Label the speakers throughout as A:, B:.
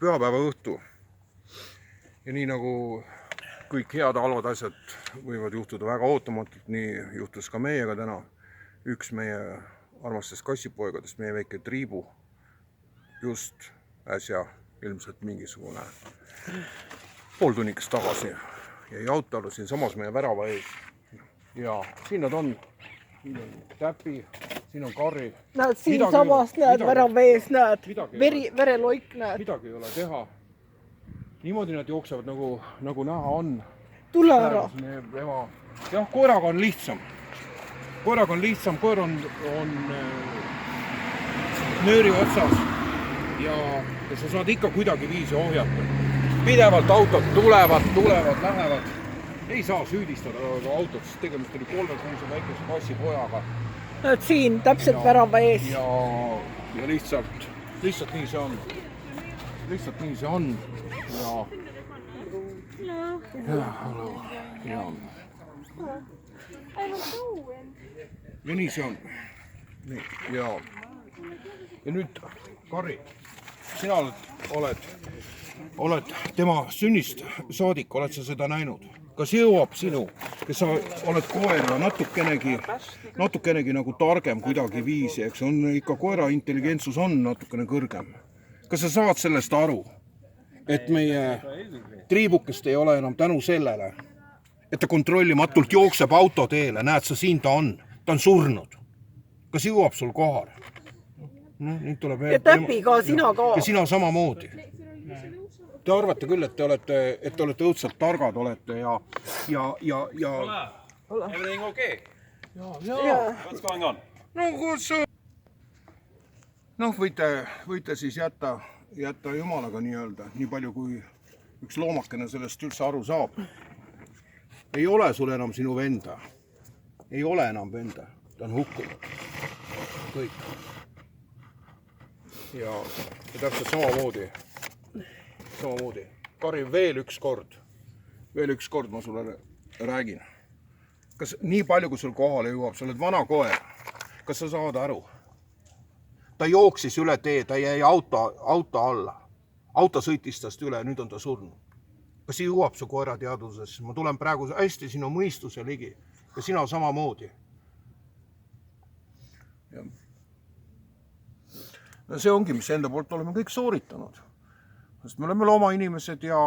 A: pühapäeva õhtu. Ja nii nagu kõik head halvad asjad võivad juhtuda väga ootamatult, nii juhtus ka meiega täna. Üks meie armastest kassipoegadest, meie väike Triibu, just äsja ilmselt mingisugune pool tunnikest tagasi jäi autole siinsamas meie värava ees. Ja siin nad on. Siin on Täpi, siin on Karri.
B: Näed, siin samas näed, värava ees näed, vereloik näed.
A: Midagi ei ole teha. Niimoodi nad jooksevad nagu näha on.
B: Tule ära.
A: Jah, koeraga on lihtsam. Koer on nööri otsas ja sa saad ikka kuidagi viisi ohjata. Pidevalt autod tulevad, lähevad. Ei saa süüdistada autot, sest tegemist oli 3-kuuse väikese kassipojaga.
B: Näed siin, täpselt värava ees.
A: Ja lihtsalt nii see on. Lihtsalt nii see on. Ja nii see on. Ja nüüd, Karri, sina oled tema sünnist saadik, oled sa seda näinud? Kas jõuab sinu, kes sa oled koera natukenegi nagu targem kuidagi viisi, eks on ikka koera intelligentsus on natukene kõrgem. Kas sa saad sellest aru, et meie Triibukest ei ole enam tänu sellele, et ta kontrollimatult jookseb autoteele, näed sa siin ta on surnud. Kas jõuab sul kohale? Nüüd tuleb
B: ja Täpi ka, sina ka.
A: Ja sina samamoodi. Te arvate küll, et te olete õudselt targad olete ja...
C: Everything okay?
A: Yeah.
C: What's going on?
A: Võite siis jätta jumalaga nii-öelda, nii palju kui üks loomakene sellest üldse aru saab. Ei ole sul enam sinu venda. Ei ole enam venda. Ta on hukkunud. Kõik. Ja täpselt samamoodi. Karri, veel üks kord ma sulle räägin. Kas nii palju, kui sul kohale jõuab, sa oled vana koer, kas sa saad aru? Ta jooksis üle tee, ta jäi auto alla. Auto sõitis tast üle, nüüd on ta surnud. Kas jõuab su koera teadvuses? Ma tulen praegu hästi sinu mõistuse ligi. Ja sina samamoodi. Ja see ongi, mis enda poolt oleme kõik sooritanud. Sest me oleme loomainimesed ja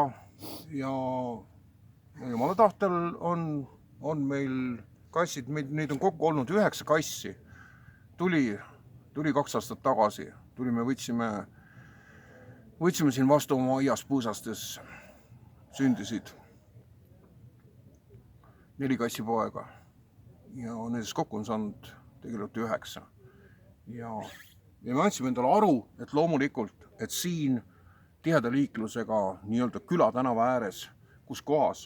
A: jumala tahtel on meil kassid, neid on kokku olnud 9 kassi. Tuli 2 aastat tagasi, võtsime siin vastu oma aias põõsastes, sündisid 4 kassipoega ja nendest kokku on saanud tegelikult 9. Ja me andsime endale aru, et loomulikult, et siin tiheda liiklusega nii-öelda küla tänava ääres, kus kohas,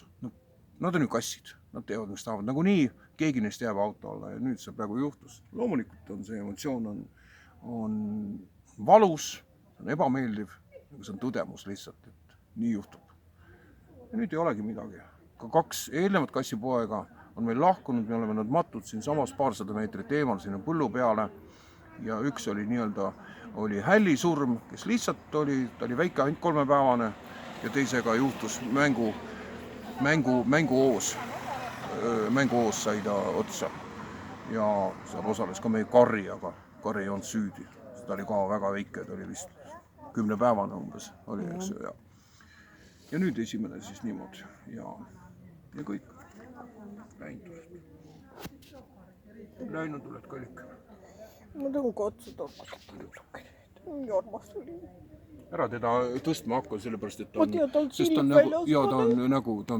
A: nad on ju kassid, nad teevad, mis tahavad. Nagu nii, keegi neist jääb auto alla ja nüüd see praegu juhtus. Loomulikult on see emotsioon on valus, on ebameeldiv, aga see on tõdemus lihtsalt, et nii juhtub. Ja nüüd ei olegi midagi. Ka 2 eelnevat kassipoega on meil lahkunud, me oleme nad matud siin samas paarsada meetrit eemal sinna põllu peale ja üks oli nii-öelda hällisurm, kes lihtsalt ta oli väike, ainult 3-päevane ja teisega juhtus mänguoos sai ta otsa ja seal osales ka meie Karri, aga Karri ei olnud süüdi. Ta oli ka väga väike, ta oli vist 10-päevane umbes oli, eks ju. Ja nüüd esimene siis niimoodi ja kõik läinud oled kõik.
B: Ma tõun kotsu tormata. Mingi armas tuli.
A: Ära teda tõstma hakka, sellepärast, et ta on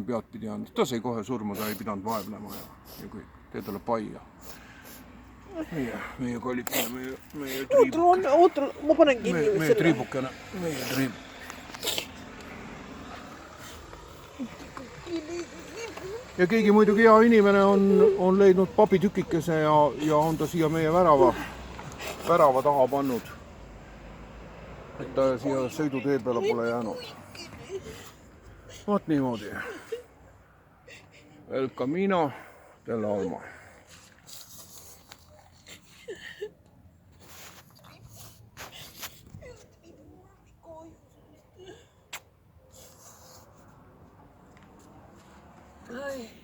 A: pead pidi andnud. Ta sai kohe surma, ta ei pidanud vaevlema ja kõik. Tee talle paia. Meie kollikene, meie triibukene.
B: Oota, ma panen kinni.
A: Meie triibukene. Ja keegi muidugi hea inimene on leidnud papitükikese ja on ta siia meie värava taha pannud. Et ta siia sõidutee peale pole jäänud. Vaat niimoodi. El camino del alma.
B: Ai.